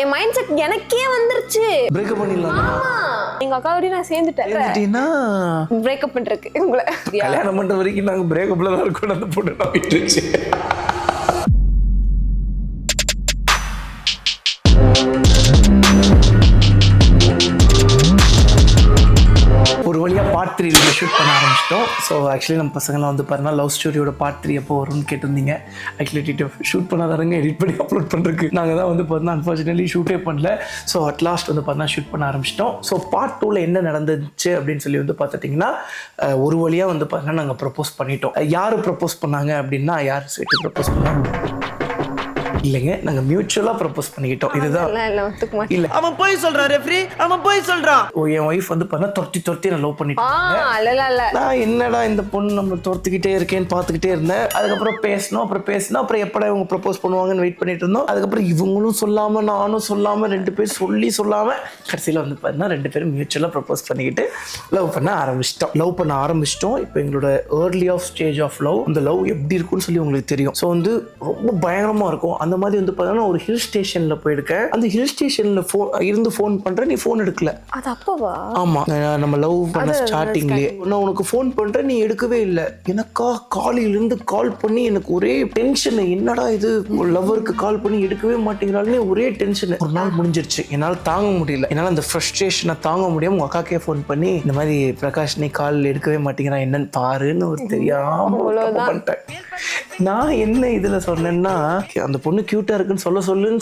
என் mind set எனக்கே வந்துருச்சு. Breakup பண்ணிடலாம். எங்க அக்காவோட நான் சேர்ந்துட்டேன். பிரேக்கப் பண்றதுக்கு உங்களை கல்யாணம் பண்ற வரைக்கும் நாங்க பிரேக்கப்ல தான் இருக்கோம். அந்த பொண்ணு நான் விட்டுருச்சு. ஒரு வழியாக பார்ட் 3 ஷூட் பண்ண ஆரம்பிச்சிட்டோம். ஸோ ஆக்சுவலி நம்ம பசங்களாம் வந்து பாருன்னா லவ் ஸ்டோரியோட பார்ட் 3 எப்போ வரும்னு கேட்டிருந்தீங்க. ஆக்சுவலி ஷூட் பண்ணாதாரங்க எடிட் பண்ணி அப்லோட் பண்ணுறதுக்கு நாங்கள் தான் வந்து பார்த்தீங்கன்னா அன்ஃபார்ச்சுனேட்லி ஷூட்டே பண்ணல. ஸோ அட்லாஸ்ட் வந்து பார்த்தீங்கன்னா ஷூட் பண்ண ஆரம்பிச்சிட்டோம். ஸோ பார்ட் 2ல் என்ன நடந்துச்சு அப்படின்னு சொல்லி வந்து பார்த்துட்டிங்கன்னா ஒரு வழியாக வந்து பார்த்தீங்கன்னா நாங்கள் ப்ரப்போஸ் பண்ணிட்டோம். யார் ப்ரப்போஸ் பண்ணாங்க அப்படின்னா யார் ஸ்வீட்டு ப்ரப்போஸ் பண்ணாங்க இல்லைங்க, நாங்க மியூச்சுவலா ப்ரப்போஸ் பண்ணிக்கிட்டோம். இதுதான் இல்ல அவன் போய் சொல்றான் ரெஃப்ரி, அவன் போய் சொல்றான். என் ஒய்ஃப் வந்து பண்ண துரத்தி நான் லவ் பண்ணிட்டேன். நான் என்னடா இந்த பொண்ணு நம்ம துரத்துக்கிட்டே இருக்கேன்னு பார்த்துக்கிட்டே இருந்தேன். அதுக்கப்புறம் பேசணும் அப்புறம் எப்படா இவங்க ப்ரப்போஸ் பண்ணுவாங்கன்னு வெயிட் பண்ணிட்டு இருந்தோம். அதுக்கப்புறம் இவங்களும் சொல்லாம நானும் சொல்லாம 2 பேர் சொல்லாம கடைசியில் வந்து பார்த்தீங்கன்னா 2 பேரும் மியூச்சுவலா ப்ரப்போஸ் பண்ணிக்கிட்டு லவ் பண்ண ஆரம்பிச்சிட்டோம். இப்போ எங்களோட early of stage of love, இந்த லவ் எப்படி இருக்கும்னு சொல்லி உங்களுக்கு தெரியும். ஸோ வந்து ரொம்ப பயங்கரமா இருக்கும். அந்த மாதிரி வந்து பார்த்தீங்கன்னா ஒரு ஹில் ஸ்டேஷன்ல போயிருக்கேன். அந்த ஹில் ஸ்டேஷன்ல இருந்து ஃபோன் பண்றேன், நீ ஃபோன் எடுக்கல. அது அப்பவா? ஆமா, நம்ம லவ் பண்ண ஸ்டார்டிங்லயே நான் உனக்கு ஃபோன் பண்றேன், நீ எடுக்கவே இல்லை. எனக்கா காலையில இருந்து கால் பண்ணி எனக்கு ஒரே டென்ஷன். என்னடா இது, லவ்வருக்கு கால் பண்ணி எடுக்கவே மாட்டேங்கிறாலே ஒரே டென்ஷன். ஒரு நாள் முடிஞ்சிருச்சு, என்னால் தாங்க முடியல. என்னால் அந்த ஃப்ரஸ்ட்ரேஷனை தாங்க முடியாம உங்க அக்காக்கே ஃபோன் பண்ணி இந்த மாதிரி பிரகாஷ் நீ கால் எடுக்கவே மாட்டேங்கிறான் என்னன்னு பாருன்னு ஒரு தெரியாம பண்ணிட்டேன். நான் என்ன இதுல சொன்னேன்னா, அந்த பொண்ணு கியூட்டா இருக்குன்னு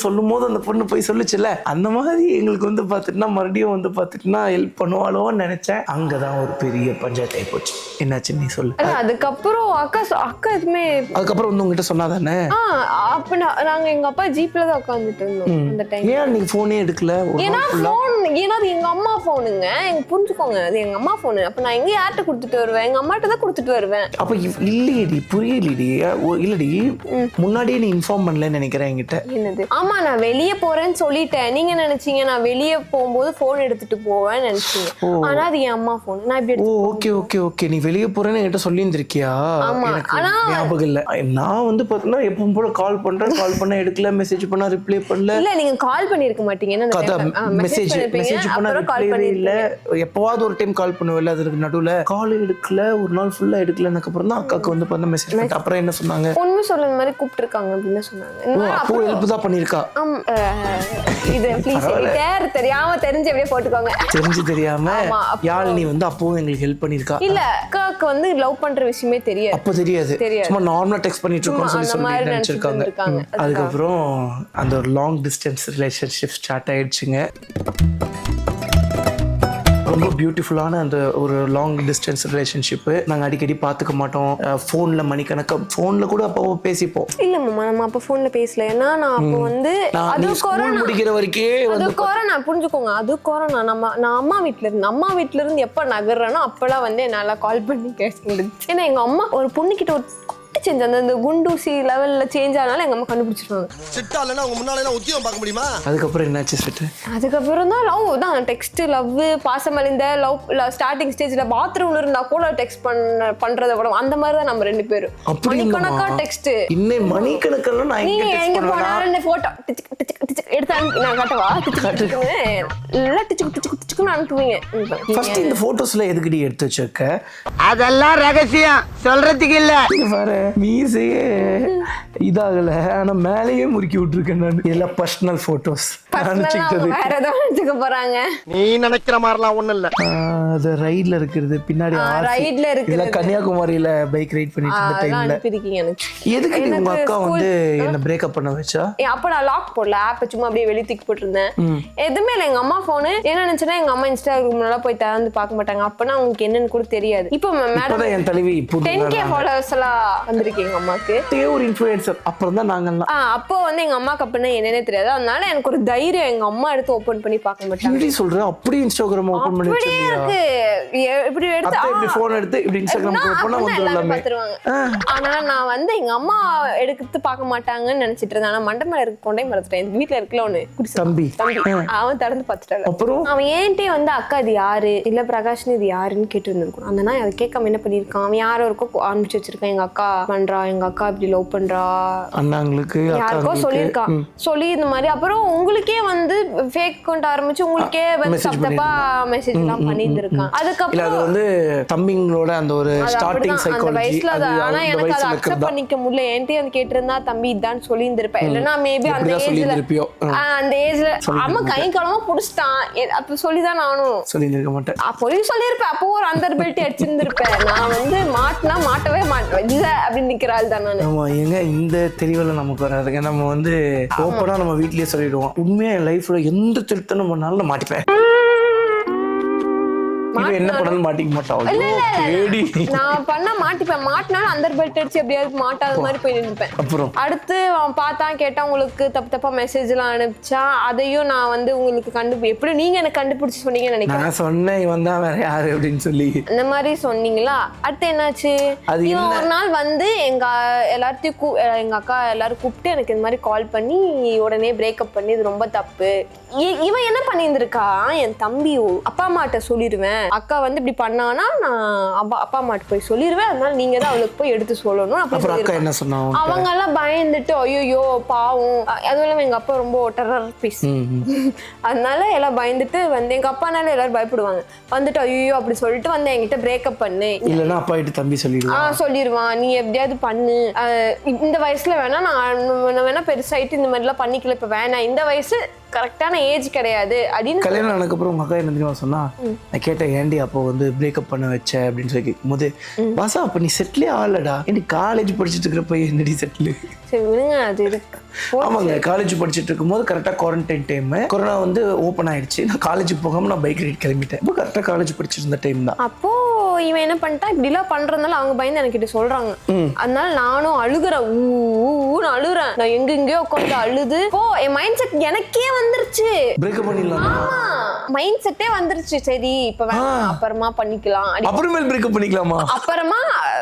சொல்லும் போது அந்த பொண்ணு போய் சொல்லுச்சுல, அந்த மாதிரி எங்களுக்கு வந்து பாத்துட்டுனா மறுபடியும் வந்து பாத்துட்டுனா ஹெல்ப் பண்ணுவாளோன்னு நினைச்சேன். அங்கதான் ஒரு பெரிய பஞ்சாயத்து ஆகி போச்சு. என்னாச்சு நீ சொல்லு. அதுக்கப்புறம் அக்கா எதுவுமே அதுக்கப்புறம் வந்து உங்ககிட்ட சொன்னாதானே? அப்ப நாங்க எங்க அப்பா ஜீப்ல தான் உட்காந்துட்டு இருந்தோம் அந்த டைம். ஏன் நீங்க போனே எடுக்கல? ஏன்னா அது எங்க அம்மா போனுங்க, எங்க புரிஞ்சுக்கோங்க, அது எங்க அம்மா போனு. அப்ப நான் எங்க யார்கிட்ட கொடுத்துட்டு வருவேன்? எங்க அம்மாட்ட தான் கொடுத்துட்டு வருவேன். அப்ப இல்லையடி, புரியலடி. இல்லடி, முன்னாடியே நீ இன்ஃபார்ம் பண்ணலன்னு நினைக்கிறேன் என்கிட்ட. என்னது? ஆமா, நான் வெளியே போறேன்னு சொல்லிட்டேன். நீங்க நினைச்சீங்க நான் வெளியே போகும்போது போன் எடுத்துட்டு போவேன்னு நினைச்சீங்க. ஆனா அது என் அம்மா போன். நான் இப்படி ஓகே நீ வெளியே போறேன்னு என்கிட்ட சொல்லி இருந்திருக்கியா? ஞாபகம் இல்ல. நான் வந்து பாத்தீங்கன்னா எப்பவும் போல கால் பண்ண எடுக்கல, மெசேஜ் பண்ணா ரிப்ளை பண்ணல. இல்ல, நீங்க கால் பண்ணிருக்க மாட்டீங்க. மெசேஜ் பண்ணா ரிப்ளை இல்ல. எப்பவாவது ஒரு டைம் கால் பண்ணுவேல, அதுக்கு நடுவுல கால் எடுக்கல, ஒரு நாள் ஃபுல்லா எடுக்கலன்னு அப்புறம் தான் அக்காக்கு வந்து பண்ண மெசேஜ் பண்ணிட்டு அப்புறம் என்ன சொன்னாங்க? உண்மை சொல்ற மாதிரி கூப்பிட்டு இருக்காங்க அப்படின்னு சொன்னாங்க. அப்போ ஹெல்ப் தான் பண்ணிருக்கா. இது ப்ளீஸ் தெரியாம தெரிஞ்சு அப்படியே போட்டுக்கோங்க. தெரியாம யாழினி வந்து அப்பவும் எங்களுக்கு ஹெல்ப் பண்ணிருக்கா. இல்ல, அக்காக்கு வந்து லவ் பண்ற விஷயமே தெரியாது. அப்ப தெரியாது, சும்மா நார்மலா டெக்ஸ்ட் பண்ணிட்டு இருக்கோம்னு சொல்லி நினைச்சிருக்காங்க. அதுக்கப்புறம் அந்த ஒரு லாங் டிஸ்டன்ஸ் ரிலேஷன்ஷிப் ஸ்டார்ட் ஆயிடுச்சுங்க. ரொம்ப பியூட்டிஃபுல்லான அந்த ஒரு லாங் டிஸ்டன்ஸ் ரிலேஷன்ஷிப். நாங்கள் அடிக்கடி பார்த்துக்க மாட்டோம். ஃபோனில் மணிக்கணக்க ஃபோனில் கூட அப்போ பேசிப்போம். இல்லை மாமா, நம்ம அப்போ ஃபோனில் பேசல. ஏன்னா நான் அப்போ வந்து அது கொரோனா முடிக்கிற வரைக்கும் அது கொரோனா, புரிஞ்சுக்கோங்க. அது கொரோனா. நான் அம்மா வீட்டில இருந்து எப்போ நகர்றேனோ அப்போலாம் வந்து என்னால் கால் பண்ணி பேச முடிஞ்சு. ஏன்னா எங்கள் அம்மா ஒரு பொண்ணுக்கிட்ட ஒரு சேஞ்ச் அந்த குண்டூசி லெவல்ல சேஞ்ச் ஆனாலும் எங்க அம்மா கண்டுபிடிச்சிருவாங்க. சிட்டாலனா உங்க முன்னால எல்லாம் உத்தியோகம் பார்க்க முடியுமா? அதுக்கப்புறம் என்னாச்சு சிட்டு? அதுக்கப்புறம் தான் லவ் தான். டெக்ஸ்ட் லவ், பாசமலிந்த லவ் ஸ்டார்டிங் ஸ்டேஜ்ல பாத்ரூம்ல இருந்தா கூட டெக்ஸ்ட் பண்றத விட அந்த மாதிரி தான் நம்ம 2 பேரும். மணிக்கணக்கா டெக்ஸ்ட். இன்னும் மணிக்கணக்கெல்லாம் நான் நீங்க எங்க போனாலும் போட்டோ எடுத்து நான் காட்டவா? எல்லாம் டிச்சுக்கு அனுப்புவீங்க. ஃபர்ஸ்ட் இந்த போட்டோஸ்ல எதுக்குடி எடுத்து வச்சிருக்க? அதெல்லாம் ரகசியம், சொல்றதுக்கு இல்ல. பாரு, மீசையே இதாகல, ஆனா மேலேயே முறுக்கி விட்டுருக்கேன் நான். இதெல்லாம் பர்சனல் போட்டோஸ். வேற ஏதோ நினைச்சுக்க போறாங்க. நீ நினைக்கிற மாதிரிலாம் ஒண்ணும் இல்ல. அது ரைட்ல இருக்குது பின்னாடி. ரைட்ல இருக்குது. கன்னியாகுமரியில பைக் ரைட் பண்ணிட்டு இருந்த டைம்ல எதுக்கு உங்க அக்கா வந்து என்ன பிரேக்கப் பண்ண வச்சா? அப்ப நான் லாக் போடல, ஆப் சும்மா அப்படியே வெளிய தூக்கி போட்டுருந்தேன். எதுவுமே இல்ல. எங்க அம்மா போனு என்ன நினைச்சேன்னா, எங்க அம்மா இன்ஸ்டாகிராம்ல போய் திறந்து பார்க்க மாட்டாங்க. அப்பனா உங்களுக்கு என்னன்னு கூட தெரியாது. இப்போ மேடம் என் தலைவி 10K ஃபாலோவர்ஸ் எல்லாம் வந்திருக்கீங்க அம்மாக்கு. ஒரு இன்ஃப்ளூயன்சர். அப்புறம் தான் நாங்கலாம் அப்போ வந்து எங்க அம்மாக்கு அப்பனா என்னன்னே தெரியாது. அதனால எனக்கு ஒரு தைரியம், எங்க அம்மா எடுத்து ஓபன் பண்ணி பார்க்க மாட்டாங்க. எப்படி சொல்ற? அப்படியே இன்ஸ்டாகிராம் ஓபன் பண்ணி வச்சிருக்கியா? இப்படி எடுத்து இப்படி போன் எடுத்து இப்படி இன்ஸ்டாகிராம் போனா வந்துருவாங்க. ஆனா நான் வந்து எங்க அம்மா எடுத்து பார்க்க மாட்டாங்கன்னு நினைச்சிட்டு இருந்தேன். ஆனா மண்டபத்துல இருக்க கொண்டே மறந்துட்டேன். வீட்டுல இருக்கல ஒண்ணு தம்பி அவன் திறந்து பார்த்துட்டான். அப்புறம் அவன் ஏன்ட்டே வந்து அக்கா இது யாரு இல்ல பிரகாஷ்னு இது யாருன்னு கேட்டு இருந்திருக்கும். அந்த நாய் அதை கேட்காம என்ன பண்ணிருக்கான், அவன் யாரோ இருக்கோ ஆரம்பிச்சு வச்சிருக்கான். எங்க அக்கா பண்றா, எங்க அக்கா இப்படி லவ் பண்றா, அண்ணாங்களுக்கு யாருக்கோ சொல்லியிருக்கான். சொல்லி இந்த மாதிரி அப்புறம் உங்களுக்கே வந்து ஃபேக் அக்கவுண்ட் ஆரம்பிச்சு உங்களுக்கே வந்து தப்பா மெசேஜ் எல்லாம் பண்ணிட்டு இருக்கான். அதுக்கப்புறம் அது வந்து தம்பிங்களோட அந்த ஒரு ஸ்டார்டிங் அந்த சைக்காலஜி. வயசுல ஆனா எனக்கு அதை அக்செப்ட் பண்ணிக்க முடியல. என்கிட்ட வந்து கேட்டிருந்தா தம்பி இதான் சொல்லி இருந்திருப்பேன். இல்லைன்னா மேபி அந்த ஏஜ்ல அம்மா கை காலமா புடிச்சிட்டான் அப்ப சொல்லிதான் நானும் சொல்லியிருக்க மாட்டேன். சொல்லியிருப்பேன். அப்போ ஒரு அந்தர் பெல்ட் அடிச்சிருந்திருப்பேன். நான் வந்து மாட்டவே மாட்டேன் இல்ல அப்படின்னு நிக்கிறாள் தான் நான். ஆமா ஏங்க இந்த தெளிவுல நமக்கு வராதுங்க. நம்ம வந்து ஓப்பனா நம்ம வீட்லயே சொல்லிடுவோம். உண்மையா என் லைஃப்ல எந்த திருத்தம் பண்ணாலும் மாட்டிப்பேன். என்ன பண்ணாலும் மாட்டிக்க மாட்டான். நான் பண்ண மாட்டிப்பேன். மாட்டினாலும் அந்தர் பெல்ட் அடிச்சு எப்படியாவது மாட்டாத மாதிரி போய் நினைப்பேன். அப்புறம் அடுத்து அவன் பார்த்தான் கேட்டா உங்களுக்கு தப்பா மெசேஜ் எல்லாம் அனுப்பிச்சா அதையும் நான் வந்து உங்களுக்கு எப்படி நீங்க எனக்கு கண்டுபிடிச்சு சொன்னீங்கன்னு நினைக்கிறேன். நான் சொன்னேன் இவன் தான் வேற யாரு அப்படின்னு சொல்லி அந்த மாதிரி சொன்னீங்களா. அடுத்து என்னாச்சு, இவன் ஒரு நாள் வந்து எங்க அக்கா எல்லாரும் கூப்பிட்டு எனக்கு இந்த மாதிரி கால் பண்ணி உடனே பிரேக்கப் பண்ணி இது ரொம்ப தப்பு. இவன் என்ன பண்ணியிருந்திருக்கா, என் தம்பி அப்பா அம்மாட்ட சொல்லிடுவேன், அக்கா வந்து இப்படி பண்ணானா நான் அப்பா அம்மாட்ட போய் சொல்லிடுவேன், அதனால நீங்க தான் அவளுக்கு போய் எடுத்து சொல்லணும் அப்படி சொன்னாங்க. அவங்க எல்லாம் பயந்துட்டு ஐயோ பாவம். அதுவும் இல்லாம எங்க அப்பா ரொம்ப டெரர் பீஸ். அதனால எல்லாம் பயந்துட்டு வந்து எங்க அப்பானால எல்லாரும் பயப்படுவாங்க. வந்துட்டு ஐயோ அப்படி சொல்லிட்டு வந்து என்கிட்ட பிரேக்கப் பண்ணு இல்லன்னா அப்பா கிட்ட தம்பி சொல்லிடுவான் நீ எப்படியாவது பண்ணு, இந்த வயசுல வேணா நான் வேணா பெருசாயிட்டு இந்த மாதிரி எல்லாம் பண்ணிக்கல, இப்ப வேணாம், இந்த வயசு கரெக்டான ஏஜ் கிடையாது அப்படின்னு. கல்யாணம் ஆனதுக்கு அப்புறம் உங்க அக்கா என்ன தெரியுமா சொன்னா, நான் கேட்டேன் ஏண்டி அப்போ வந்து பிரேக்கப் பண்ண வச்ச அப்படின்னு சொல்லி கேட்கும்போது, பாசா அப்ப நீ செட்டிலே ஆகலடா, ஏண்டி காலேஜ் படிச்சுட்டு இருக்கிறப்ப என்னடி செட்டில். சரி விடுங்க அது. ஆமாங்க காலேஜ் படிச்சுட்டு இருக்கும்போது கரெக்டா குவாரண்டைன் டைம், கொரோனா வந்து ஓப்பன் ஆயிடுச்சு. நான் காலேஜ் போகாம நான் பைக் ரைட் கிளம்பிட்டேன். இப்போ கரெக்டா காலேஜ் படிச்சிருந்த டைம் தான். அப்போ இவன் என்ன பண்ணிட்டா இப்படி எல்லாம் பண்றதுனால அவங்க பயந்து எனக்கு சொல்றாங்க. அதனால நானும் அழுகுறேன், அழுகுறேன். நான் எங்கெங்கயோ உட்காந்து அழுது என் மைண்ட் செட் எனக்கே வந்துருச்சு. பிரேக்கப் பண்ணிடலாம். ஆமா மைண்ட் செட்டே வந்துருச்சு. சரி இப்ப வேணாம் அப்புறமா பண்ணிக்கலாம், அப்புறமேல் பிரேக்கப் பண்ணிக்கலாமா, அப்புறமா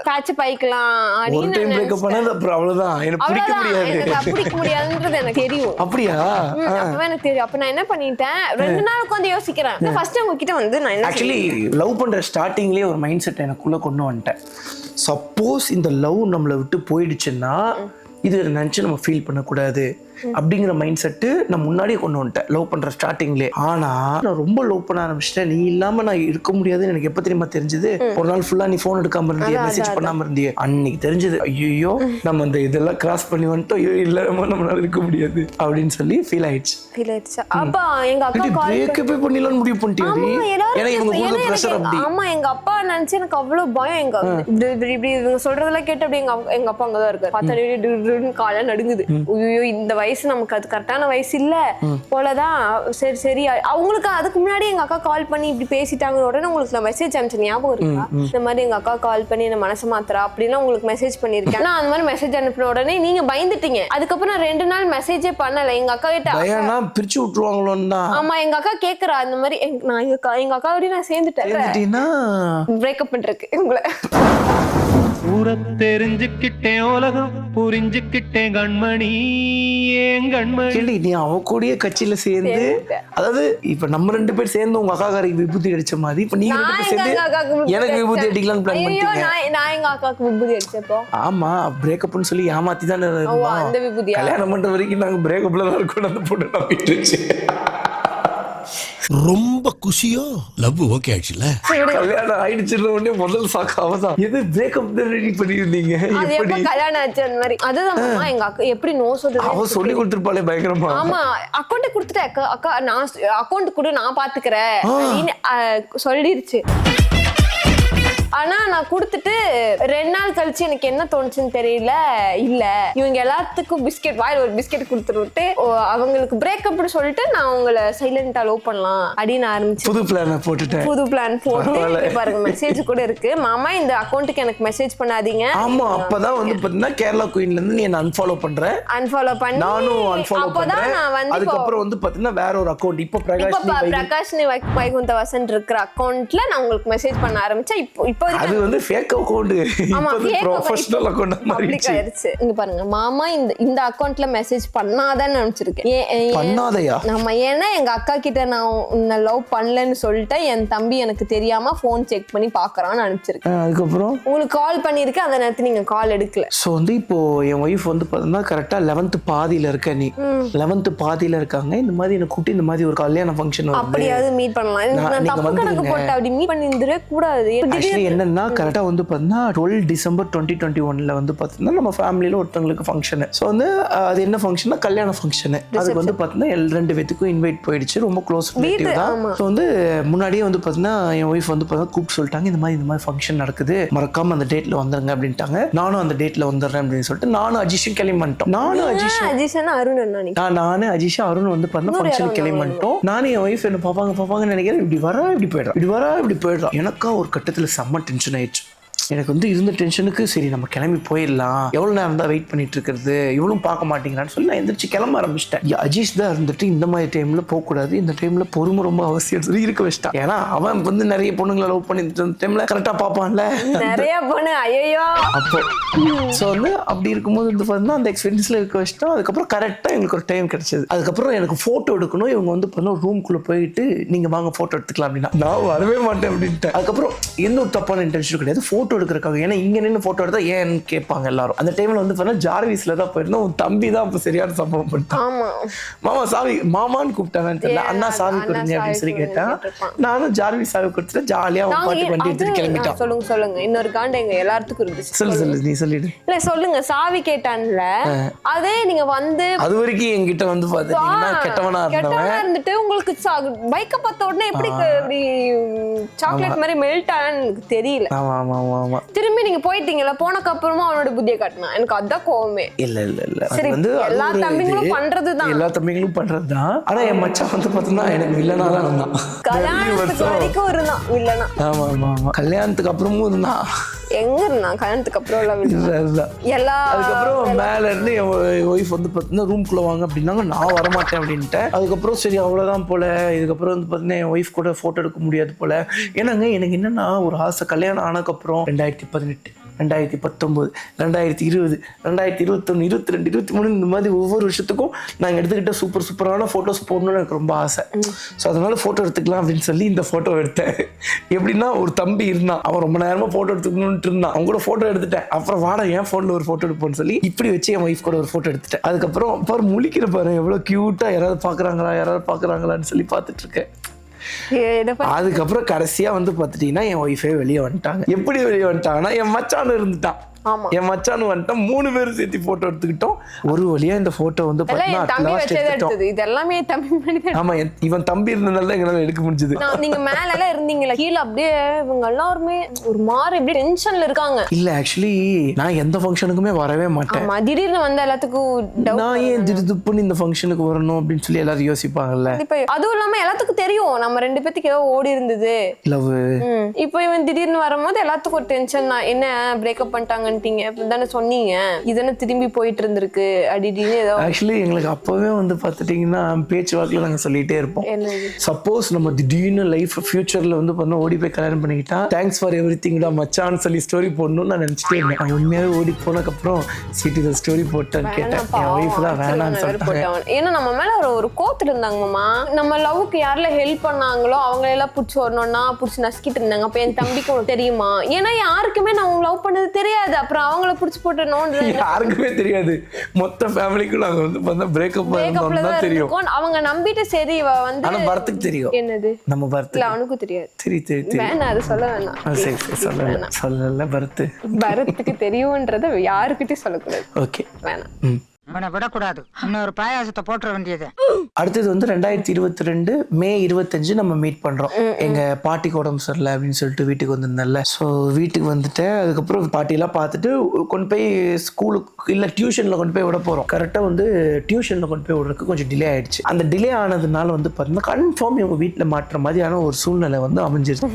காட்சி பாய்க்கலாம் அப்படின்னு பிரேக்கப் பண்ணது. அப்புறம் அவ்வளவுதான், எனக்கு பிடிக்க முடியாதுன்றது எனக்கு தெரியும். அப்படியா? அப்பவே எனக்கு தெரியும். அப்ப நான் என்ன பண்ணிட்டேன், 2 நாள் உட்காந்து யோசிக்கிறேன். ஃபர்ஸ்ட் உங்ககிட்ட வந்து நான் ஆக்சுவலி லவ் பண்ற ஸ்டார்டிங்லயே ஒரு மைண்ட் செட் எனக்குள்ள கொண்டு வந்துட்டேன். சப்போஸ் இந்த லவ் நம்மளை விட்டு போயிடுச்சுன்னா இது நினைச்சு நம்ம ஃபீல் பண்ணக்கூடாது அப்படிங்கிற மைண்ட் செட்டு நான் முன்னாடியே கொண்டு வந்துட்டேன் லவ் பண்ற ஸ்டார்டிங்லே. ஆனா நான் ரொம்ப லவ் பண்ண ஆரம்பிச்சிட்டேன். நீ இல்லாம நான் இருக்க முடியாதுன்னு எனக்கு எப்ப தெரியுமா தெரிஞ்சது, ஒரு நாள் ஃபுல்லா நீ போன் எடுக்காம இருந்தியே, மெசேஜ் பண்ணாம இருந்தியே, அன்னைக்கு தெரிஞ்சது ஐயோ நம்ம அந்த இதெல்லாம் கிராஸ் பண்ணி வந்துட்டோம், ஐயோ இல்லாம நம்மளால இருக்க முடியாது அப்படின்னு சொல்லி ஃபீல் ஆயிடுச்சு. அப்பா எங்க அக்கா பிரேக்கப் பண்ணிடலாம் முடிவு பண்ணிட்டீங்க. ஏன்னா இவங்க கூட பிரஷர் அப்படி. ஆமா எங்க அப்பா நினைச்சு எனக்கு அவ்வளவு பயம். எங்க இப்படி இவங்க சொல்றதெல்லாம் கேட்டு அப்படி எங்க அப்பா அங்கதான் இருக்காரு. பார்த்தா கால நடுங்குது. ஐயோ இந்த வயசு நமக்கு அது கரெக்டான வயசு இல்ல போலதான். சரி அவங்களுக்கு அதுக்கு முன்னாடி எங்க அக்கா கால் பண்ணி இப்படி பேசிட்டாங்க. உடனே உங்களுக்கு நான் மெசேஜ் அனுப்பிச்சேன், ஞாபகம் இருக்கா? இந்த மாதிரி எங்க அக்கா கால் பண்ணி என்ன மனசு மாத்துறா அப்படின்னு உங்களுக்கு மெசேஜ் பண்ணிருக்கேன். நான் அந்த மாதிரி மெசேஜ் அனுப்பின உடனே நீங்க பயந்துட்டீங்க. அதுக்கப்புறம் நான் 2 நாள் மெசேஜே பண்ணல. எங்க அக்கா கிட்ட பிரிச்சு விட்டுருவாங்களோன்னு. ஆமா எங்க அக்கா கேக்குறா இந்த மாதிரி. நான் எங்க அக்காவோட நான் சேர்ந்துட்டேன் பிரேக்கப் பண்றதுக்கு. உங்களை தெரிஞ்சுக்கிட்டேன், உலகம் புரிஞ்சுக்கிட்டேன் கண்மணி, ஏன் கண்மணி. நீ அவ கூடிய கட்சியில சேர்ந்து, அதாவது இப்ப நம்ம 2 பேர் சேர்ந்து உங்க அக்காக்காரிக்கு விபூதி அடிச்ச மாதிரி இப்ப நீங்க 2 பேர் சேர்ந்து எனக்கு விபூதி அடிக்கலாம்னு பிளான் பண்ணிட்டீங்க. நான் எங்க அக்காக்கு விபூதி அடிச்சப்போ ஆமா பிரேக்கப்னு சொல்லி ஏமாத்தி தானே அந்த விபூதி. கல்யாணம் பண்ற வரைக்கும் நாங்க பிரேக்கப்ல தான் இருக்கோம். அந்த பொண்ணு நம்பிட்டுச்சு. ரொம்ப குஷியோ லவ் ஓகே ஆயிடுச்சுல. கல்யாணம் ஆயிடுச்சுல உடனே முதல் சாக்கு அவதான். எது பிரேக்கப் தான் ரெடி பண்ணிருந்தீங்க. எப்படி கல்யாணம் ஆச்சு அந்த மாதிரி. அதுதான் எங்க அக்கா எப்படி நோ சொல்றது. அவ சொல்லி கொடுத்துருப்பாளே பயங்கரமா. ஆமா அக்கௌண்ட் கொடுத்துட்டேன். அக்கா நான் அக்கௌண்ட் கூட நான் பாத்துக்கிறேன் அப்படின்னு சொல்லிருச்சு. ஆனா நான் கொடுத்துட்டு 2 நாள் கழிச்சு எனக்கு என்ன தோணுச்சுன்னு தெரியல. இல்ல இவங்க எல்லாத்துக்கும் பிஸ்கெட் வாயில் ஒரு பிஸ்கெட் கொடுத்துட்டு அவங்களுக்கு பிரேக்கப்னு சொல்லிட்டு நான் அவங்களை சைலண்டா லவ் பண்ணலாம் அப்படின்னு ஆரம்பிச்சு புது பிளான் போட்டு பாருங்க மெசேஜ் கூட இருக்கு. மாமா இந்த அக்கௌண்ட்டுக்கு எனக்கு மெசேஜ் பண்ணாதீங்க. ஆமா அப்பதான் வந்து பாத்தீங்கன்னா கேரளா குயின்ல இருந்து நீ என்ன அன்ஃபாலோ பண்ணி நானும் அன்ஃபாலோ பண்றேன். அதுக்கப்புறம் வந்து பாத்தீங்கன்னா வேற ஒரு அக்கௌண்ட் இப்போ பிரகாஷ்னி வைகுந்த வசந்த் இருக்கிற அக்கௌண்ட்ல நான் உங்களுக்கு மெசேஜ் பண்ண ஆரம்பிச்சேன். இப்போ இப்போ அது வந்து ஃபேக் அக்கவுண்ட், இப்போ ப்ரொஃபஷனல் அக்கவுண்ட் மாதிரி ஆயிருச்சு. இங்க பாருங்க, மாமா இந்த அக்கவுண்ட்ல மெசேஜ் பண்ணாதன்னு நினைச்சிருக்கேன். பண்ணாதயா? நம்ம ஏன்னா எங்க அக்கா கிட்ட நான் உன்னை லவ் பண்ணலன்னு சொல்லிட்டு என் தம்பி எனக்கு தெரியாம போன் செக் பண்ணி பாக்குறான்னு அனுப்பிச்சிருக்கேன். அதுக்கப்புறம் உங்களுக்கு கால் பண்ணிருக்கேன், அந்த நேரத்துல நீங்க கால் எடுக்கல. ஸோ வந்து இப்போ என் ஒய்ஃப் வந்து பார்த்தீங்கன்னா கரெக்டா 11th பாதியில இருக்க, நீ 11th பாதியில இருக்காங்க. இந்த மாதிரி என்ன கூட்டி இந்த மாதிரி ஒரு கல்யாண ஃபங்க்ஷன் வருது, அப்படியாவது மீட் பண்ணலாம். நான் தப்பு கணக்கு போட்டு அப்படி மீட் பண்ணிருந்தே கூடாது. ஆக்சுவலி என்னன்னா கரெக்டா வந்து பார்த்தீங்கன்னா 12 டிசம்பர் 2021 வந்து பார்த்தீங்கன்னா நம்ம ஃபேமிலியில ஒருத்தவங்களுக்கு ஃபங்க்ஷன். ஸோ வந்து அது என்ன ஃபங்க்ஷன்னா கல்யாண ஃபங்க்ஷன். அதுக்கு வந்து பார்த்தீங்கன்னா 2 பேத்துக்கும் இன்வைட் போயிடுச்சு, ரொம்ப க்ளோஸ் ரிலேட்டிவ் தான். ஸோ வந்து முன்னாடியே வந்து பார்த்தீங்கன்னா என் ஒய்ஃப் வந்து பார்த்தீங்கன்னா கூப்பிட்டு சொல்லிட்டாங்க, இந்த மாதிரி ஃபங்க்ஷன் நடக்குது, மறக்காம அந்த டேட்ல வந்துருங்க அப்படின்ட்டாங்க. நானும் அந்த டேட்ல வந்துடுறேன் அப்படின்னு சொல்லிட்டு நானும் அஜிஷும் கிளம்பிட்டோம். நானும் அஜிஷா அருண் வந்து பார்த்தீங்கன்னா ஃபங்க்ஷன் கிளம்பிட்டோம். நானும் என் ஒய்ஃப் என்ன பாப்பாங்கன்னு நினைக்கிறேன். இப்படி வரா இப்படி போயிடுறா. எனக்கா ஒரு கட்டத்துல செம்ம டென்ஷன் ஆயிடுச்சு. எனக்கு வந்து இருந்த டென்ஷனுக்கு சரி நம்ம கிளம்பி போயிடலாம், எவ்வளோ நேரம் தான் வெயிட் பண்ணிட்டு இருக்கிறது, இவளும் பார்க்க மாட்டேங்கிறான்னு சொல்லி நான் எந்திரிச்சு கிளம்ப ஆரம்பிச்சிட்டேன். அஜீஷ் தான் இருந்துட்டு இந்த மாதிரி டைம்ல போகக்கூடாது, இந்த டைம்ல பொறுமை ரொம்ப அவசியம் சொல்லி இருக்க வச்சிட்டான். ஏன்னா அவன் வந்து நிறைய பொண்ணுங்களை லவ் பண்ணி இந்த டைம்ல கரெக்டாக பார்ப்பான்ல, நிறைய பொண்ணு ஐயோ. அப்போ ஸோ வந்து அப்படி இருக்கும்போது வந்து பார்த்தீங்கன்னா அந்த எக்ஸ்பீரியன்ஸ்ல இருக்க வச்சிட்டோம். அதுக்கப்புறம் கரெக்டாக எனக்கு ஒரு டைம் கிடைச்சது. அதுக்கப்புறம் எனக்கு ஃபோட்டோ எடுக்கணும். இவங்க வந்து பார்த்தீங்கன்னா ரூம்குள்ளே போயிட்டு நீங்க வாங்க ஃபோட்டோ எடுத்துக்கலாம் அப்படின்னா நான் வரவே மாட்டேன் அப்படின்ட்டு. அதுக்கப்புறம் எந்த ஒரு தப்பான இன்டென்ஷன் கிடையாது, ஃபோட்டோ எடுக்கிறக்காக. ஏன்னா இங்க நின்று போட்டோ எடுத்தா ஏன்னு கேட்பாங்க எல்லாரும். அந்த டைம்ல வந்து பார்த்தா ஜார்விஸ்ல தான் போயிருந்தோம். உன் தம்பி தான் அப்போ சரியான சம்பவம் பண்ணிட்டான். மாமா சாவி மாமான்னு கூப்பிட்டாங்கன்னு தெரியல, அண்ணா சாவி கொடுங்க அப்படின்னு சொல்லி கேட்டான். நானும் ஜார்விஸ் சாவி கொடுத்துட்டு ஜாலியா பாட்டு வண்டி எடுத்துட்டு கிளம்பிட்டான். சொல்லுங்க இன்னொரு காண்ட எங்க எல்லாத்துக்கும் இருந்துச்சு. சொல்லு நீ சொல்லிடு. இல்ல சொல்லுங்க, சாவி கேட்டான்ல, அதே நீங்க வந்து அது வரைக்கும் என்கிட்ட வந்து பாத்தீங்கன்னா கெட்டவனா இருந்துட்டு உங்களுக்கு பைக்க பார்த்த உடனே எப்படி சாக்லேட் மாதிரி மெல்ட் ஆனான்னு எனக்கு தெரியல. திரும்பி நீங்க போயிட்டீங்கல்ல, போனக்கு அப்புறமா அவனோட புத்தியை காட்டினான். எனக்கு அதான் கோவமே. இல்ல அது வந்து எல்லா தம்பிங்களும் பண்றதுதான். ஆனா என் மச்சான் வந்து பாத்தீங்கன்னா எனக்கு வில்லனா தான் இருந்தான். கல்யாணத்துக்கு வரைக்கும் இருந்தான் வில்லனா. ஆமா கல்யாணத்துக்கு அப்புறமும் இருந்தான். எங்க இருந்தான் கல்யாணத்துக்கு அப்புறம் எல்லா. அதுக்கப்புறம் மேல இருந்து என் ஒய்ஃப் வந்து பாத்தீங்கன்னா ரூம்குள்ள வாங்க அப்படின்னாங்க. நான் வரமாட்டேன் அப்படின்ட்டு. அதுக்கப்புறம் சரி அவ்வளவுதான் போல, இதுக்கப்புறம் வந்து பாத்தீங்கன்னா என் ஒய்ஃப் கூட போட்டோ எடுக்க முடியாது போல. ஏன்னாங்க எனக்கு என்னன்னா ஒரு ஆசை, கல்யாணம் ஆனதுக்கப்புறம் 2018 2019 2020 2021 22 23 இந்த மாதிரி ஒவ்வொரு வருஷத்துக்கும் நாங்கள் எடுத்துக்கிட்ட சூப்பரான ஃபோட்டோஸ் போடணும்னு எனக்கு ரொம்ப ஆசை. ஸோ அதனால ஃபோட்டோ எடுத்துக்கலாம் அப்படின்னு சொல்லி இந்த ஃபோட்டோ எடுத்தேன். எப்படின்னா ஒரு தம்பி இருந்தான், அவன் ரொம்ப நேரமாக ஃபோட்டோ எடுத்துக்கணும்னு இருந்தான். அவங்க கூட ஃபோட்டோ எடுத்துட்டேன். அப்புறம் வாடா என் ஃபோனில் ஒரு ஃபோட்டோ எடுப்போம்னு சொல்லி இப்படி வச்சு என் ஒய்ஃப் கூட ஒரு ஃபோட்டோ எடுத்துட்டேன். அதுக்கப்புறம் பாரு முழிக்கிற பாரு எவ்வளோ க்யூட்டாக யாராவது பார்க்குறாங்களான்னு சொல்லி பார்த்துட்டு இருக்கேன். அதுக்கப்புறம் கடைசியா வந்து பாத்துட்டீங்கன்னா என் ஒய்ஃபே வெளியே வந்துட்டாங்க. எப்படி வெளியே வந்துட்டாங்கன்னா என் மச்சான் இருந்துட்டான். என் மச்சானு வந்துட்டோம். 3 பேரும் சேர்த்து போட்டோ எடுத்துக்கிட்டோம். ஒரு வழியா இந்த போட்டோ வந்து ஆமா இவன் தம்பி இருந்ததால எங்களால எடுக்க முடிஞ்சது. நீங்க மேல எல்லாம் இருந்தீங்களா, கீழே அப்படியே இவங்க எல்லாருமே ஒரு மாதிரி இப்படி டென்ஷன்ல இருக்காங்க. இல்ல ஆக்சுவலி நான் எந்த ஃபங்க்ஷனுக்குமே வரவே மாட்டேன். திடீர்னு வந்த எல்லாத்துக்கும் நான் ஏன் திடீர்னு இந்த ஃபங்க்ஷனுக்கு வரணும் அப்படின்னு சொல்லி எல்லாரும் யோசிப்பாங்கல்ல. அதுவும் இல்லாம எல்லாத்துக்கும் தெரியும் நம்ம 2 பேத்துக்கு ஏதோ ஓடி இருந்தது லவ். இப்போ இவன் திடீர்னு வரும்போது எல்லாத்துக்கும் ஒரு டென்ஷன் தான். என்ன பிரேக்கப் பண்ணிட்டாங்க தானே சொன்னீங்க, இதென்ன திரும்பி போயிட்டு இருந்திருக்கு அப்படின்னு. ஆக்சுவலி எங்களுக்கு அப்பவே வந்து பாத்துட்டீங்கன்னா பேச்சுவாக்குல நாங்க சொல்லிட்டே இருப்போம். சப்போஸ் நம்ம திடீர்னு லைஃப் ஃபியூச்சர்ல வந்து பண்ண ஓடி போய் கல்யாணம் பண்ணிக்கிட்டா தேங்க்ஸ் ஃபார் எவ்ரிதிங்டா மச்சான்னு சொல்லி ஸ்டோரி போடணும்னு நான் நினைச்சிட்டே இருந்தேன். உண்மையாவே ஓடி போனதுக்கு அப்புறம் சிட்டி ஸ்டோரி போட்டேன்னு கேட்டேன். என் ஒய்ஃப் தான் வேணான்னு சொல்லிட்டாங்க. ஏன்னா நம்ம மேல ஒரு கோத்துல இருந்தாங்கம்மா. நம்ம லவ்க்கு யாரெல்லாம் ஹெல்ப் பண்ணாங்களோ அவங்க எல்லாம் புடிச்சு வரணும்னா புடிச்சு நசுக்கிட்டு இருந்தாங்க. அப்ப என் தம்பிக்கு தெரியுமா, ஏன்னா யாருக்குமே நான் லவ் பண்ணது தெரியாது. அப்புறம் அவங்கள புடிச்சு போட்டு யாருக்குமே தெரியாது. மொத்த ஃபேமிலிக்கும் நாங்க வந்து பண்ண பிரேக்கப் ஆனதா தெரியும். அவங்க நம்பிட்டு சரி வந்து ஆனா பரத்துக்கு தெரியும். என்னது நம்ம பரத் இல்ல அவனுக்கு தெரியாது. சரி வேணா அது சொல்ல வேணாம். சரி சொல்லல பரத்துக்கு தெரியும்ன்றத யாருக்கிட்டயும் சொல்லக்கூடாது. ஓகே வேணாம். அவனை விடக்கூடாது. இன்னொரு பாயாசத்தை போட்டுற வேண்டியது. அடுத்தது வந்து 2022 மே 25 நம்ம மீட் பண்றோம். எங்க பாட்டிக்கு உடம்பு சரியில்லை அப்படின்னு சொல்லிட்டு வீட்டுக்கு வந்திருந்தேன்ல. ஸோ வீட்டுக்கு வந்துட்டு அதுக்கப்புறம் பாட்டியெல்லாம் பார்த்துட்டு கொண்டு போய் ஸ்கூலுக்கு இல்லை டியூஷன்ல கொண்டு போய் விட போறோம். கரெக்டாக வந்து டியூஷன்ல கொண்டு போய் விடுறதுக்கு கொஞ்சம் டிலே ஆயிடுச்சு. அந்த டிலே ஆனதுனால வந்து பார்த்தீங்கன்னா கன்ஃபார்ம் இவங்க வீட்டில் மாட்டுற மாதிரியான ஒரு சூழ்நிலை வந்து அமைஞ்சிருச்சு.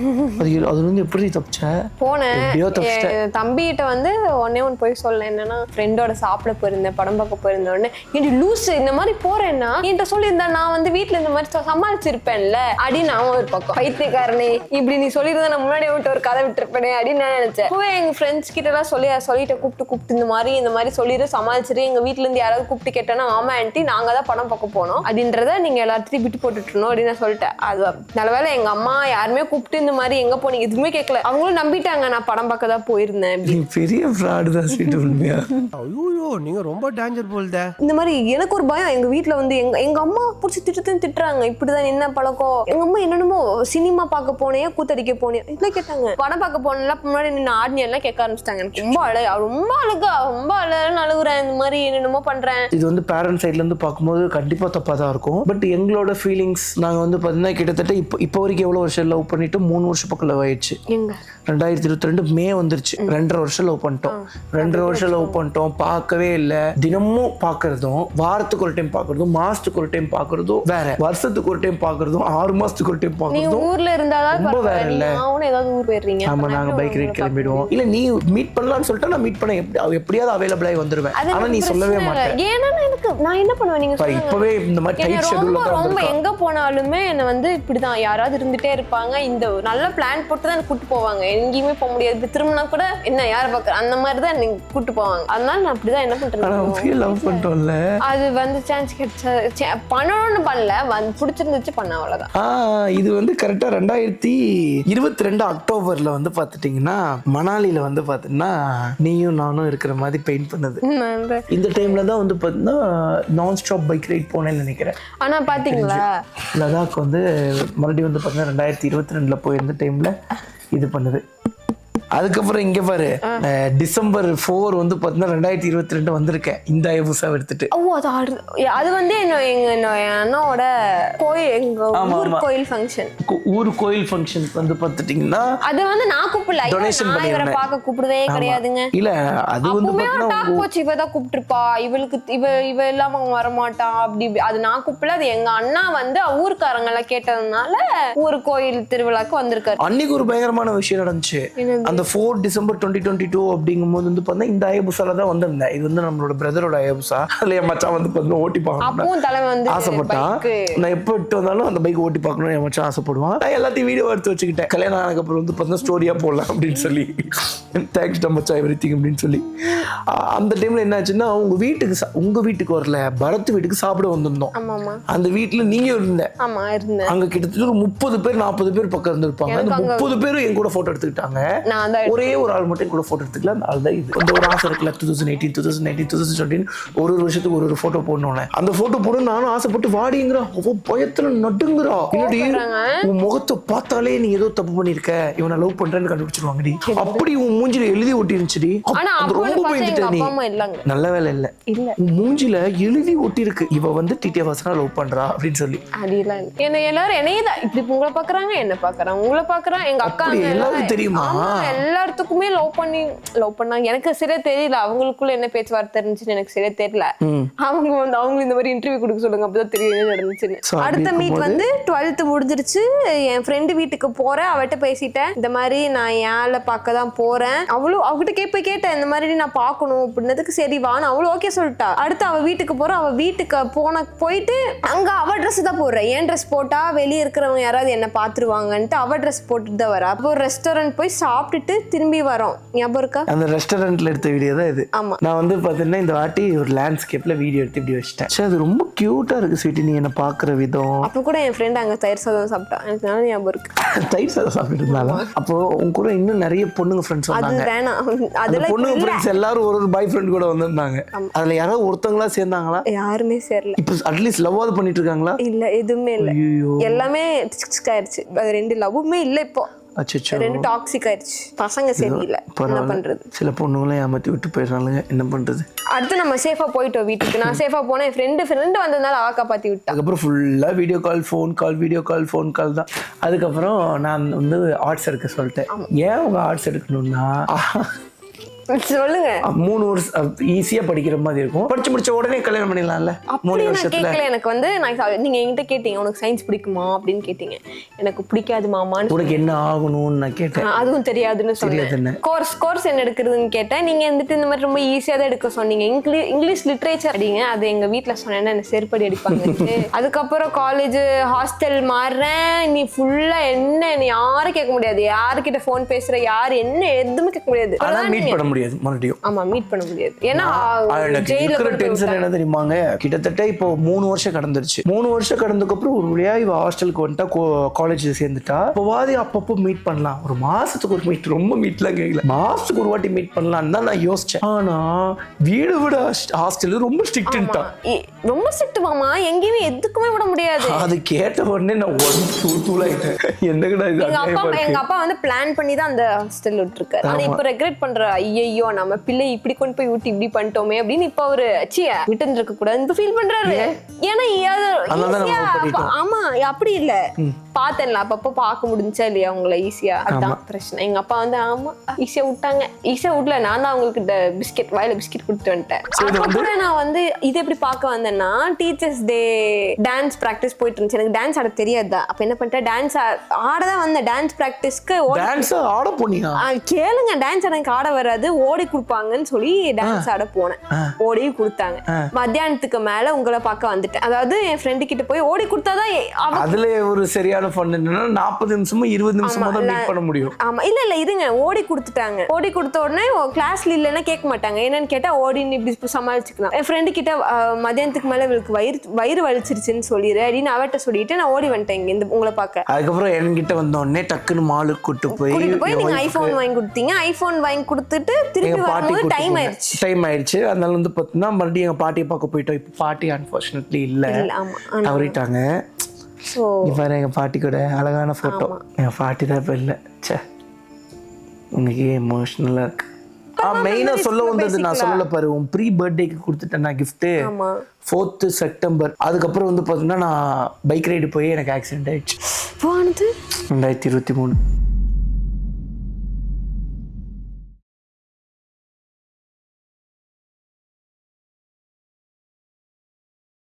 அது வந்து எப்படி தப்பிச்சேன் போனேன் தம்பிகிட்ட வந்து ஒன்னே ஒன்று போய் சொல்ல, என்னன்னா ஃப்ரெண்டோட சாப்பிட போயிருந்தேன், படம் பார்க்க போயிருந்த உடனே ஏன்டி லூஸ் இந்த மாதிரி போறேன்னா என்கிட்ட சொல்லியிருந்தா நான் வந்து வீட்டுல இந்த மாதிரி சமாளிச்சிருப்பேன்ல அப்படின்னு நான் ஒரு பக்கம் பைத்தியக்காரனே இப்படி நீ சொல்லியிருந்தா நான் முன்னாடி விட்டு ஒரு கதை விட்டுருப்பேனே அப்படின்னு நான் நினைச்சேன். எங்க ஃப்ரெண்ட்ஸ் கிட்ட எல்லாம் சொல்லிட்டு கூப்பிட்டு இந்த மாதிரி சொல்லிட்டு சமாளிச்சிரு. எங்க வீட்டுல இருந்து யாராவது கூப்பிட்டு கேட்டேன்னா ஆமா ஆண்டி நாங்க தான் படம் பார்க்க போனோம் அப்படின்றத நீங்க எல்லாத்தையும் விட்டு போட்டுட்டணும் அப்படின்னு நான் சொல்லிட்டேன். அது நல்லவேளை எங்க அம்மா யாருமே கூப்பிட்டு இந்த மாதிரி எங்க போனீங்க எதுவுமே கேட்கல. அவங்களும் நம்பிட்டாங்க நான் படம் பார்க்க தான் போயிருந்தேன். பெரிய ஃப்ராட் தான் ஸ்வீட் உண்மையா. ஐயோ நீங்க ரொம்ப டேஞ்சர் போல்த. இந்த மாதிரி எனக்கு ஒரு பயம். எங்க வீட்டுல வந்து எங்க அம்மா பிடிச்சி திட்டுறாங்க இப்படிதான் என்ன பழக்கம். எங்க அம்மா என்னென்னமோ சினிமா பார்க்க போனேன் கூத்தடிக்க போனேன் இதெல்லாம் கேட்டாங்க. படம் பார்க்க போனேன் முன்னாடி நின்று ஆடினி எல்லாம் கேட்க ஆரம்பிச்சிட்டாங்க. எனக்கு ரொம்ப அழகா ரொம்ப அழுகுறேன் இந்த மாதிரி என்னென்னமோ பண்றேன். இது வந்து பேரண்ட் சைட்ல இருந்து பார்க்கும்போது கண்டிப்பா தப்பா தான் இருக்கும். பட் எங்களோட ஃபீலிங்ஸ் நாங்க வந்து பாத்தீங்கன்னா கிட்டத்தட்ட இப்போ வரைக்கும் எவ்வளவு வருஷம் லவ் பண்ணிட்டு 3 வருஷம் பக்கம் லவ் ஆயிடுச்சு. 2022 மே வந்துருச்சு. 2.5 வருஷம் லவ் பண்ணிட்டோம். 2.5 வருஷம் லவ் பண்ணிட்டோம். பார்க்கவே இல்லை. தினமும் பார்க்கறதும் வாரத்துக்கு ஒரு டைம் பார்க்கறதும் மாசத்துக்கு ஒரு டைம் பார்க்கறதும் வேற, வருஷத்துக்கு ஒரு டைம் பார்க்கறதும் 6 மாசத்துக்கு ஒரு டைம் பார்க்கறதும் ஊர்ல இருந்தாதான் ரொம்ப வேற இல்ல. ஏதாவது ஊர் போயிடுறீங்க. ஆமா நாங்க பைக் ரைட் கிளம்பிடுவோம். இல்ல நீ மீட் பண்ணலாம்னு சொல்லிட்டு நான் மீட் பண்ண எப்படியாவது அவைலபிள் ஆகி வந்துருவேன். ஆனா நீ சொல்லவே மாட்டேன். ஏன்னா எனக்கு நான் என்ன பண்ணுவேன் நீங்க இப்பவே இந்த மாதிரி டைட் ஷெட்யூல்ல தான் ரொம்ப எங்க போனாலுமே என்ன வந்து இப்படிதான் யாராவது இருந்துட்டே இருப்பாங்க. இந்த நல்ல பிளான் போட்டு தான் கூட்டு போவாங்க. எங்கேயுமே போக முடியாது. திரும்பினா கூட என்ன யாரை பார்க்க அந்த மாதிரி தான் நீங்க கூட்டு போவாங்க. அதனால நான் அப்படிதான் என்ன பண்றேன் லவ் பண்ணிட்டோம்ல. அது வந்து சான்ஸ் கிடைச்சா பண்ணணும்னு பண்ணல வந்து பிடிச்சிருந்துச்சு பண்ண அவ்வளவுதான். இது வந்து கரெக்டா 2022 அக்டோபர்ல வந்து பாத்துட்டீங்கன்னா மணாலில வந்து பாத்தீங்கன்னா நீயும் நானும் இருக்கிற மாதிரி பெயிண்ட் பண்ணது. இந்த டைம்ல தான் வந்து பாத்தீங்கன்னா நான் ஸ்டாப் பைக் ரைட் போனேன்னு நினைக்கிறேன். ஆனா பாத்தீங்களா லடாக் வந்து மறுபடியும் வந்து பாத்தீங்கன்னா 2022 போயிருந்த டைம்ல இது பண்ணுது. அதுக்கப்புறம் இங்க பாரு டிசம்பர் 4 வந்து பாத்தீங்கன்னா 2022 வந்திருக்கேன் இந்த ஐபுசா எடுத்துட்டு. அது வந்து எங்க அண்ணாவோட கோயில் எங்க ஊர் கோயில் ஃபங்க்ஷன் வந்து பாத்துட்டீங்கன்னா அது வந்து நான் கூப்பிடல. டொனேஷன் பண்ணி இவரை பார்க்க கூப்பிடுதே கிடையாதுங்க. இல்ல அது வந்து பாத்தீங்கன்னா போச்சு இவதான் கூப்பிட்டுருப்பா இவளுக்கு இவ இல்லாம அவன் வரமாட்டான் அப்படி அது நான் கூப்பிடல. அது எங்க அண்ணா வந்து ஊருக்காரங்க எல்லாம் கேட்டதுனால ஊர் கோயில் திருவிழாக்கு வந்திருக்காரு. அன்னைக்கு ஒரு பயங்கரமான விஷயம் நடந்துச்சு. அந்த 4 டிசம்பர் 2022 அப்படிங்கும்போது வந்து பார்த்தா இந்த ஐபுசால தான் வந்திருந்தேன். இது வந்து நம்மளோட பிரதரோட ஐபுசா. அதுல என் மச்சான் வந்து பார்த்தா ஓட்டி பார்க்கணும் ஆசைப்பட்டான். நான் எப்போ விட்டு வந்தாலும் அந்த பைக் ஓட்டி பார்க்கணும் என் மச்சான் ஆசைப்படுவான். நான் எல்லாத்தையும் வீடியோ எடுத்து வச்சுக்கிட்டேன். கல்யாணம் ஆனதுக்கப்புறம் வந்து பார்த்தா ஸ்டோரியா போடலாம் அப்படின்னு சொல்லி தேங்க்ஸ் மச்சான் எவ்ரிதிங் அப்படின்னு சொல்லி. அந்த டைம்ல என்ன ஆச்சுன்னா உங்க வீட்டுக்கு வரல பரத் வீட்டுக்கு சாப்பிட வந்திருந்தோம். அந்த வீட்டுல நீங்க இருந்த அங்க கிட்டத்தட்ட ஒரு 30 பேர் 40 பேர் பக்கம் இருந்திருப்பாங்க. அந்த 30 பேரும் என் கூட போட்டோ எடுத்துக்கிட்டாங்க. ஒரே ஒரு ஆள் மட்டும் கூட போட்டோ எடுத்துக்கல. அந்த ஆள் தான் இது. அந்த ஒரு ஆசை இருக்குல்ல 2018 2019 ஒரு வருஷத்துக்கு ஒரு போட்டோ போடணும்ல. அந்த போட்டோ போட நானும் ஆசைப்பட்டு வாடிங்கிறா. அவ பயத்துல நடுங்குறா. இல்லடி உன் முகத்தை பார்த்தாலே நீ ஏதோ தப்பு பண்ணிருக்க இவனை லவ் பண்றேன்னு கண்டுபிடிச்சிருவாங்கடி. அப்படி உன் மூஞ்சில எழுதி ஒட்டி இருந்துச்சுடி. ரொம்ப பயந்துட்ட நீ. நல்ல வேலை இல்ல உன் மூஞ்சில எழுதி ஒட்டி இருக்கு இவ வந்து டிடியா வாசனா லவ் பண்றா அப்படின்னு சொல்லி. என்ன எல்லாரும் என்னையதான் இப்படி உங்களை பாக்குறாங்க என்ன பாக்குறாங்க உங்களை பாக்குறாங்க. எங்க அக்கா எல்லாரும் தெரியுமா எல்லாத்துக்குமே லவ் பண்ணாங்க. எனக்கு சரியா தெரியல அவங்களுக்குள்ள என்ன பேச்சுவார்த்தை இருந்துச்சுன்னு எனக்கு சரியா தெரியல. அவங்க இந்த மாதிரி இன்டர்வியூ கொடுக்க சொல்லுங்க அப்பதான் தெரியும் என்ன நடந்துச்சுன்னு. அடுத்த மீட் வந்து 12th முடிஞ்சிருச்சு. என் ஃப்ரெண்டு வீட்டுக்கு போறேன். அவட்ட பேசிட்டேன் இந்த மாதிரி நான் ஏழை பார்க்க தான் போறேன். அவகிட்ட போய் கேட்டேன் இந்த மாதிரி நான் பார்க்கணும் அப்படின்னதுக்கு சரி வான்னு அவளும் ஓகே சொல்லிட்டா. அடுத்து அவ வீட்டுக்கு போறேன். அவ வீட்டுக்கு போயிட்டு அங்க அவ ட்ரெஸ் தான் போடுறேன். ஏன் ட்ரெஸ் போட்டா வெளியே இருக்கிறவங்க யாராவது என்ன பாத்துருவாங்கன்ட்டு அவ ட்ரெஸ் போட்டுட்டு தான் வரா. அப்போ ரெஸ்டாரண்ட் போய் சாப்பிட்டுட்டு திரும்பி வரோம். ஞாபகம் இருக்கா? அந்த ரெஸ்டாரண்ட்ல எடுத்த வீடியோ தான் இது. நான் வந்து பாத்தீங்கன்னா இந்த வாட்டி ஒரு லேண்ட்ஸ்கேப்ல வீடியோ எடுத்து இப்படி வச்சிட்டேன். சரி அது ரொம்ப கியூட்டா இருக்கு ஸ்வீட்டி நீ என்ன பாக்குற விதம். அப்ப கூட என் ஃப்ரெண்ட் அங்க தயிர் சாதம் சாப்பிட்டா. எனக்கு நல்லா ஞாபகம் இருக்கு. தயிர் சாதம் சாப்பிட்டு இருந்தாலும் அப்போ உங்க கூட இன்னும் நிறைய பொண்ணுங்க ஃப்ரெண்ட்ஸ் வந்தாங்க. அது வேணாம். அதுல பொண்ணுங்க ஃப்ரெண்ட்ஸ் எல்லாரும் ஒரு பாய் ஃப்ரெண்ட் கூட வந்திருந்தாங்க. அதுல யாராவது ஒருத்தங்களா சேர்ந்தாங்களா? யாருமே சேரல. இப்போ அட்லீஸ்ட் லவ்வாவது பண்ணிட்டு இருக்காங்களா? இல்ல எதுவுமே இல்ல. எல்லாமே ஆயிடுச்சு. அது 2 லவ்வுமே இல்ல இப்போ. அச்சச்சோ 2 டாக்ஸிக் ஆயிடுச்சு. பசங்க சரியில்லை. என்ன பண்றது? சில பொண்ணுங்களை ஏமாத்தி விட்டு போயிடுறாங்க. என்ன பண்றது? அடுத்து நம்ம சேஃபா போயிட்டோம் வீட்டுக்கு. நான் சேஃபா போனேன். ஃப்ரெண்டு வந்ததுனால அவ காப்பாத்தி விட்டா. அதுக்கப்புறம் ஃபுல்லா வீடியோ கால் ஃபோன் கால் தான். அதுக்கப்புறம் நான் வந்து ஆர்ட்ஸ் எடுக்க சொல்லிட்டேன். ஏன் உங்க ஆர்ட்ஸ் எடுக்கணும்னா சொல்லுங்க. 3 வருஷம் ஈஸியா படிக்கிற மாதிரி இருக்கும். படிச்சு முடிச்ச உடனே கல்யாணம் பண்ணிடலாம்ல 3 அப்படி நான் வருஷத்துல. கேட்கல. எனக்கு வந்து நீங்க என்கிட்ட கேட்டீங்க உனக்கு சயின்ஸ் பிடிக்குமா அப்படின்னு கேட்டீங்க. எனக்கு பிடிக்காது மாமான்னு. உனக்கு என்ன ஆகணும்னு நான் கேட்டேன். அதுவும் தெரியாதுன்னு சொன்னேன். கோர்ஸ் என்ன எடுக்கிறதுன்னு கேட்டேன். நீங்க வந்துட்டு இந்த மாதிரி ரொம்ப ஈஸியா தான் எடுக்க சொன்னீங்க. இங்கிலீஷ் லிட்ரேச்சர் அடிங்க. அது எங்க வீட்டுல சொன்னேன்னா என்ன செருப்படி அடிப்பாங்க. அதுக்கப்புறம் காலேஜ் ஹாஸ்டல் மாறுறேன். நீ ஃபுல்லா என்ன யாரும் கேட்க முடியாது. யாருக்கிட்ட போன் பேசுற யாரு என்ன எதுவுமே கேட்க முடியாது. ஆனா மீட் பண்ண முடியாது மறுபடியும். ஆமா மீட் பண்ண முடியாது. ஏன்னா இருக்கிற டென்ஷன் என்ன தெரியுமாங்க, கிட்டத்தட்ட இப்போ 3 வருஷம் கடந்துருச்சு. 3 வருஷம் கடந்ததுக்கு அப்புறம் ஒரு வழியா இவ ஹாஸ்டலுக்கு வந்துட்டா, காலேஜ் சேர்ந்துட்டா. அப்பப்போ மீட் பண்ணலாம். ஒரு மாசத்துக்கு ஒரு மீட், ரொம்ப மீட்லாம் கேட்கல, மாசத்துக்கு ஒரு வாட்டி மீட் பண்ணலாம்னு தான் நான் யோசிச்சேன். ஆனா வீடு விட ஹாஸ்டல் ரொம்ப ஸ்ட்ரிக்ட்டா. ரொம்ப ஸ்ட்ரிக்ட் மாமா. எங்கேயுமே எதுக்குமே விட முடியாது. அது கேட்ட உடனே நான் தூளாயிட்டேன். என்னங்கடா இது? எங்க அப்பா வந்து பிளான் பண்ணி தான் அந்த ஹாஸ்டல் விட்டுருக்காரு. ஆனா இப்ப ரெக்ரெட் பண்ற, ஐயோ நம்ம பிள்ளை இப்படி கொண்டு போய் விட்டு இப்படி பண்ணிட்டோமே அப்படின்னு இப்ப அவரு விட்டு இருக்க கூடாது இப்ப ஃபீல் பண்றாரு. ஏன்னா ஆமா அப்படி இல்ல, பாத்தேன்ல அப்பப்போ பார்க்க முடிஞ்சா இல்லையா உங்களை ஈஸியா. அதான் பிரச்சனை. எங்க அப்பா வந்து ஆமா ஈஸியா விட்டாங்க. ஈஸியா விடல, நான் தான் அவங்களுக்கு பிஸ்கெட் வாயில பிஸ்கெட் கொடுத்து வந்துட்டேன். அதுக்கப்புறம் நான் வந்து இது எப்படி பார்க்க வந்தேன்னா, டீச்சர்ஸ் டே டான்ஸ் பிராக்டிஸ் போயிட்டு இருந்துச்சு. எனக்கு டான்ஸ் ஆட தெரியாதா. அப்ப என்ன பண்ணிட்டேன், டான்ஸ் ஆடதான் வந்தேன். டான்ஸ் பிராக்டிஸ்க்கு ஆட போனியா? கேளுங்க, டான்ஸ் எனக்கு ஆட வராது, ஓடி கொடுப்பாங்கன்னு சொல்லி டான்ஸ் ஆட போனேன். ஓடி கொடுத்தாங்க. மத்தியானத்துக்கு மேல உங்களை பார்க்க வந்துட்டேன். அதாவது என் ஃப்ரெண்டு கிட்ட போய் ஓடி கொடுத்தாதான் அதுல ஒரு சரியான ஃபன் என்னன்னா 40 நிமிஷமோ 20 நிமிஷமோ தான் மீட் பண்ண முடியும். ஆமா இல்ல இருங்க, ஓடி கொடுத்துட்டாங்க. ஓடி கொடுத்த உடனே கிளாஸ்ல இல்லைன்னா கேட்க மாட்டாங்க. என்னன்னு கேட்டா ஓடின்னு இப்படி சமாளிச்சுக்கலாம். என் ஃப்ரெண்டு கிட்ட மத்தியானத்துக்கு மேல இவளுக்கு வயிறு வலிச்சிருச்சுன்னு சொல்லிடு அப்படின்னு அவட்ட சொல்லிட்டு நான் ஓடி வந்துட்டேன் இந்த உங்களை பார்க்க. அதுக்கப்புறம் என்கிட்ட வந்த உடனே டக்குன்னு மாலுக்கு கூட்டு போய் நீங்க ஐபோன் வாங்கி கொடுத்தீங்க. ஐபோன் வாங்கி கொடுத்துட்டு திருப்பி வரும்போது டைம் ஆயிடுச்சு. அதனால வந்து பார்த்தீங்கன்னா மறுபடியும் எங்க பாட்டியை பார்க்க போயிட்டோம். இப்போ பாட்டி அன்பார்ச்சுனேட்லி இல்ல, தவறிட்டாங்க. பாரு எங்க பாட்டி கூட அழகான போட்டோ. என் பாட்டி தான் இப்ப இல்ல. சே உனக்கு எமோஷனலா இருக்கு. மெயினா சொல்ல வந்தது நான் சொல்லல பாரு, உன் ப்ரீ பர்த்டேக்கு கொடுத்துட்டேன் நான் கிஃப்ட் 4th செப்டம்பர். அதுக்கப்புறம் வந்து பாத்தீங்கன்னா நான் பைக் ரைடு போய் எனக்கு ஆக்சிடென்ட் ஆயிடுச்சு 2023.